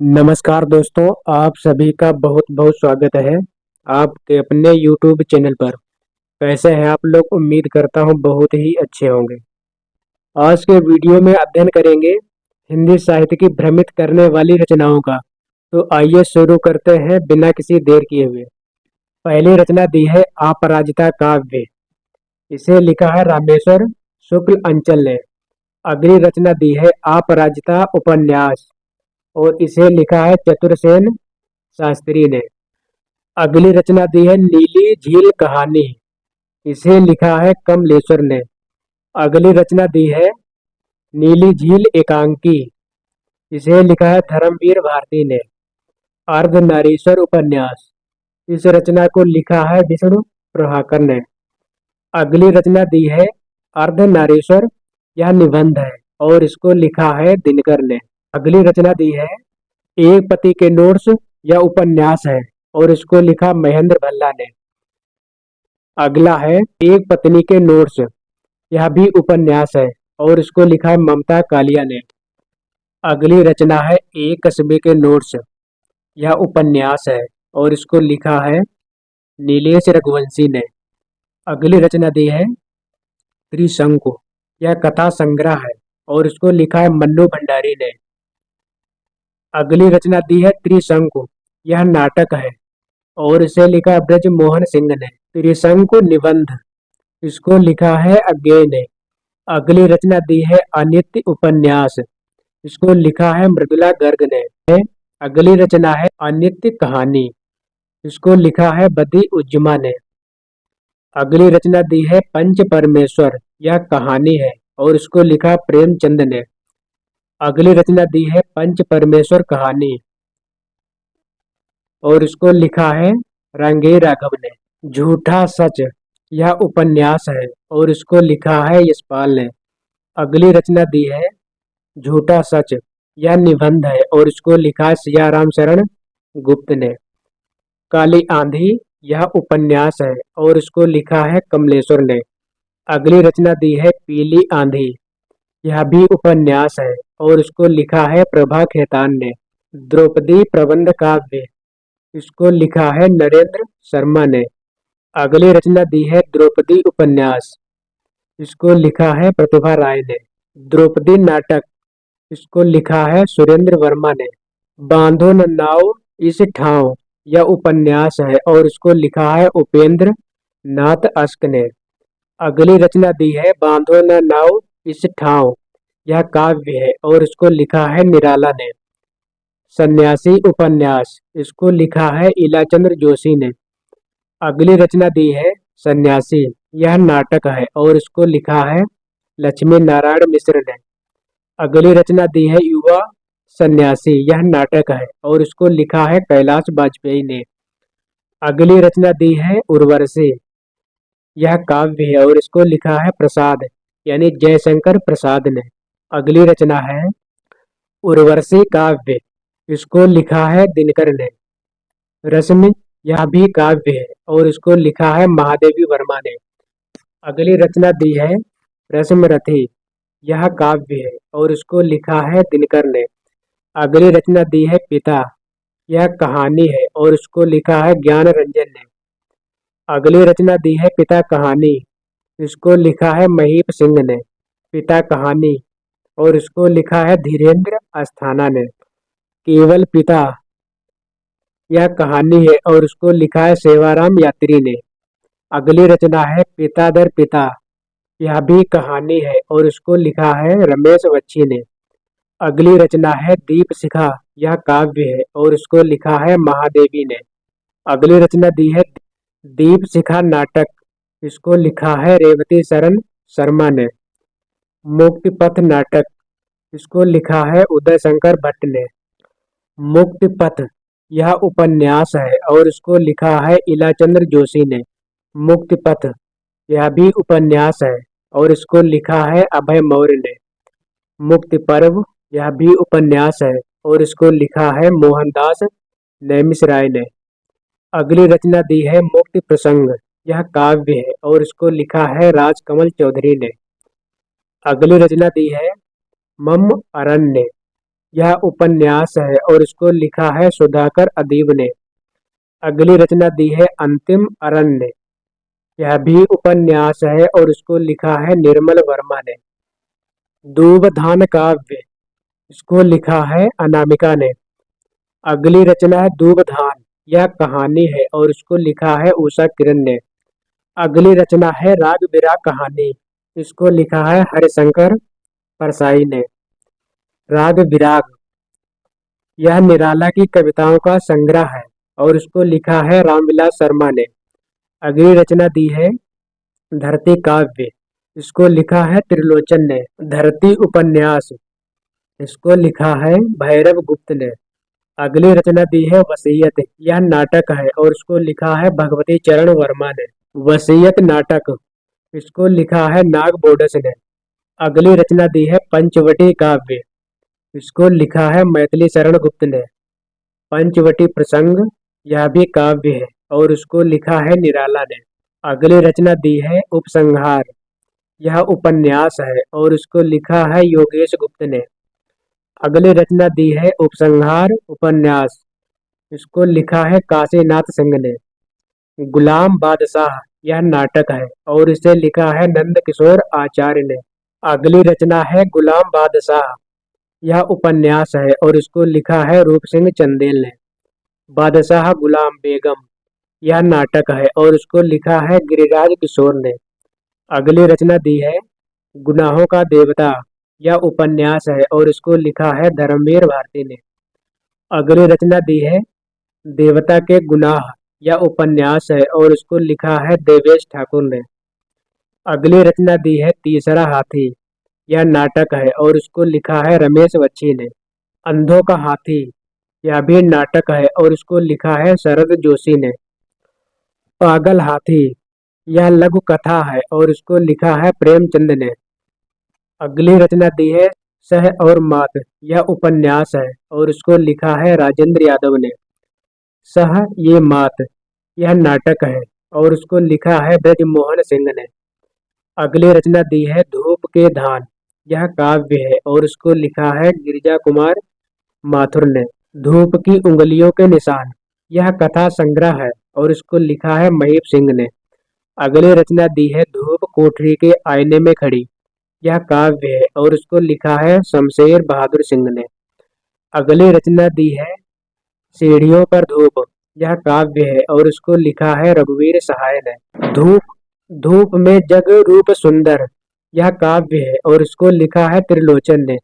नमस्कार दोस्तों, आप सभी का बहुत बहुत स्वागत है आपके अपने YouTube चैनल पर। कैसे हैं आप लोग? उम्मीद करता हूं बहुत ही अच्छे होंगे। आज के वीडियो में अध्ययन करेंगे हिंदी साहित्य की भ्रमित करने वाली रचनाओं का। तो आइए शुरू करते हैं बिना किसी देर किए हुए। पहली रचना दी है अपराजिता काव्य। इसे लिखा है रामेश्वर शुक्ल अंचल ने। अगली रचना दी है अपराजिता उपन्यास और इसे लिखा है चतुरसेन शास्त्री ने। अगली रचना दी है नीली झील कहानी। इसे लिखा है कमलेश्वर ने। अगली रचना दी है नीली झील एकांकी। इसे लिखा है धर्मवीर भारती ने। अर्धनारीश्वर उपन्यास। इस रचना को लिखा है विष्णु प्रभाकर ने। अगली रचना दी है अर्धनारीश्वर, यह निबंध है और इसको लिखा है दिनकर ने। अगली रचना दी है एक पति के नोट्स, यह उपन्यास है और इसको लिखा महेंद्र भल्ला ने। अगला है एक पत्नी के नोट्स, यह भी उपन्यास है और इसको लिखा है ममता कालिया ने। अगली रचना है एक कस्बे के नोट्स, यह उपन्यास है और इसको लिखा है नीलेश रघुवंशी ने। अगली रचना दी है त्रिशंकु, यह कथा संग्रह है और इसको लिखा है मन्नू भंडारी ने। अगली रचना दी है त्रिशंकु, यह नाटक है और इसे लिखा है ब्रज मोहन सिंह ने। त्रिशंकु निबंध, इसको लिखा है अज्ञेय ने। अगली रचना दी है अनित्य उपन्यास, इसको लिखा है मृदुला गर्ग ने। अगली रचना है अनित्य कहानी, इसको लिखा है बदी उज्जमा ने। अगली रचना दी है पंच परमेश्वर, यह कहानी है और इसको लिखा प्रेमचंद ने। अगली रचना दी है पंच परमेश्वर कहानी और इसको लिखा है रंगे राघव ने। झूठा सच, यह उपन्यास है और इसको लिखा है यशपाल ने। अगली रचना दी है झूठा सच, यह निबंध है और इसको लिखा है सियाराम शरण गुप्त ने। काली आंधी, यह उपन्यास है और इसको लिखा है कमलेश्वर ने। अगली रचना दी है पीली आंधी, यह भी उपन्यास है और इसको लिखा है प्रभा खेतान ने। द्रौपदी प्रबंध काव्य, इसको लिखा है नरेंद्र शर्मा ने। अगली रचना दी है द्रौपदी उपन्यास, इसको लिखा है प्रतिभा राय ने। द्रौपदी नाटक, इसको लिखा है सुरेंद्र वर्मा ने। बांधो न नाव इस ठाव, यह उपन्यास है और इसको लिखा है उपेंद्र नाथ अश्क ने। अगली रचना दी है बांधो न नाव इस ठाव, यह काव्य है और इसको लिखा है निराला ने। सन्यासी उपन्यास, इसको लिखा है इलाचंद्र जोशी ने। अगली रचना दी है सन्यासी, यह नाटक है और इसको लिखा है लक्ष्मी नारायण मिश्र ने। अगली रचना दी है युवा सन्यासी, यह नाटक है और इसको लिखा है कैलाश वाजपेयी ने। अगली रचना दी है उर्वशी, यह काव्य है और इसको लिखा है प्रसाद यानी जयशंकर प्रसाद ने। अगली रचना है उर्वशी काव्य, इसको लिखा है दिनकर ने। रश्मि, यह भी काव्य है और इसको लिखा है महादेवी वर्मा ने। अगली रचना दी है रश्मरथी, यह काव्य है और इसको लिखा है दिनकर ने। अगली रचना दी है पिता, यह कहानी है और इसको लिखा है ज्ञान रंजन ने। अगली रचना दी है पिता कहानी, इसको लिखा है महीप सिंह ने। पिता कहानी और इसको लिखा है धीरेन्द्र अस्थाना ने। केवल पिता, यह कहानी है और उसको लिखा है सेवाराम यात्री ने। अगली रचना है पिता दर पिता, यह भी कहानी है और उसको लिखा है रमेश बच्ची ने। अगली रचना है दीप शिखा, यह काव्य है और उसको लिखा है महादेवी ने। अगली रचना दी है दीप शिखा नाटक, इसको लिखा है रेवती शरण शर्मा ने। मुक्ति पथ नाटक, इसको लिखा है उदय शंकर भट्ट ने। मुक्ति पथ, यह उपन्यास है और इसको लिखा है इलाचंद्र जोशी ने। मुक्ति पथ, यह भी उपन्यास है और इसको लिखा है अभय मौर्य ने। मुक्ति पर्व, यह भी उपन्यास है और इसको लिखा है मोहनदास नैमिषराय ने। अगली रचना दी है मुक्ति प्रसंग, यह काव्य है और इसको लिखा है राजकमल चौधरी ने। अगली रचना दी है मम अरण्य, यह उपन्यास है और इसको लिखा है सुधाकर अदीब ने। अगली रचना दी है अंतिम अरण्य। यह भी उपन्यास है और इसको लिखा है निर्मल वर्मा ने। दूबधान काव्य, इसको लिखा है अनामिका ने। अगली रचना है दूबधान, यह कहानी है और इसको लिखा है उषा किरण ने। अगली रचना है राग बिराग कहानी, इसको लिखा है हरिशंकर परसाई ने। राग बिराग, यह निराला की कविताओं का संग्रह है और इसको लिखा है रामविलास शर्मा ने। अगली रचना दी है धरती काव्य, इसको लिखा है त्रिलोचन ने। धरती उपन्यास, इसको लिखा है भैरव गुप्त ने। अगली रचना दी है वसीयत, यह नाटक है और इसको लिखा है भगवती चरण वर्मा ने। वसीयत नाटक, इसको लिखा है नाग बोडस ने। अगली रचना दी है पंचवटी काव्य, इसको लिखा है मैथिली शरण गुप्त ने। पंचवटी प्रसंग, यह भी काव्य है और इसको लिखा है निराला ने। अगली रचना दी है उपसंहार, यह उपन्यास है और इसको लिखा है योगेश गुप्त ने। अगली रचना दी है उपसंहार उपन्यास, इसको लिखा है काशीनाथ सिंह ने। गुलाम बादशाह, यह नाटक है और इसे लिखा है नंद किशोर आचार्य ने। अगली रचना है गुलाम बादशाह, यह उपन्यास है और इसको लिखा है रूप सिंह चंदेल ने। बादशाह गुलाम बेगम, यह नाटक है और इसको लिखा है गिरिराज किशोर ने। अगली रचना दी है गुनाहों का देवता, यह उपन्यास है और इसको लिखा है धर्मवीर भारती ने। अगली रचना दी है देवता के गुनाह, यह उपन्यास है और इसको लिखा है देवेश ठाकुर ने। अगली रचना दी है तीसरा हाथी, यह नाटक है और इसको लिखा है रमेश बच्ची ने। अंधों का हाथी, यह भी नाटक है और इसको लिखा है शरद जोशी ने। पागल हाथी, यह लघु कथा है और इसको लिखा है प्रेमचंद ने। अगली रचना दी है सह और मात, यह उपन्यास है और इसको लिखा है राजेंद्र यादव ने। सह ये मात, यह नाटक है और उसको लिखा है ब्रजमोहन सिंह ने। अगली रचना दी है धूप के धान, यह काव्य है और इसको लिखा है गिरिजा कुमार माथुर ने। धूप की उंगलियों के निशान, यह कथा संग्रह है और इसको लिखा है महीप सिंह ने। अगली रचना दी है धूप कोठरी के आईने में खड़ी, यह काव्य है और इसको लिखा है शमशेर बहादुर सिंह ने। अगली रचना दी है सीढ़ियों पर धूप, यह काव्य है और इसको लिखा है रघुवीर सहाय ने। धूप धूप में जग रूप सुंदर, यह काव्य है और इसको लिखा है त्रिलोचन ने।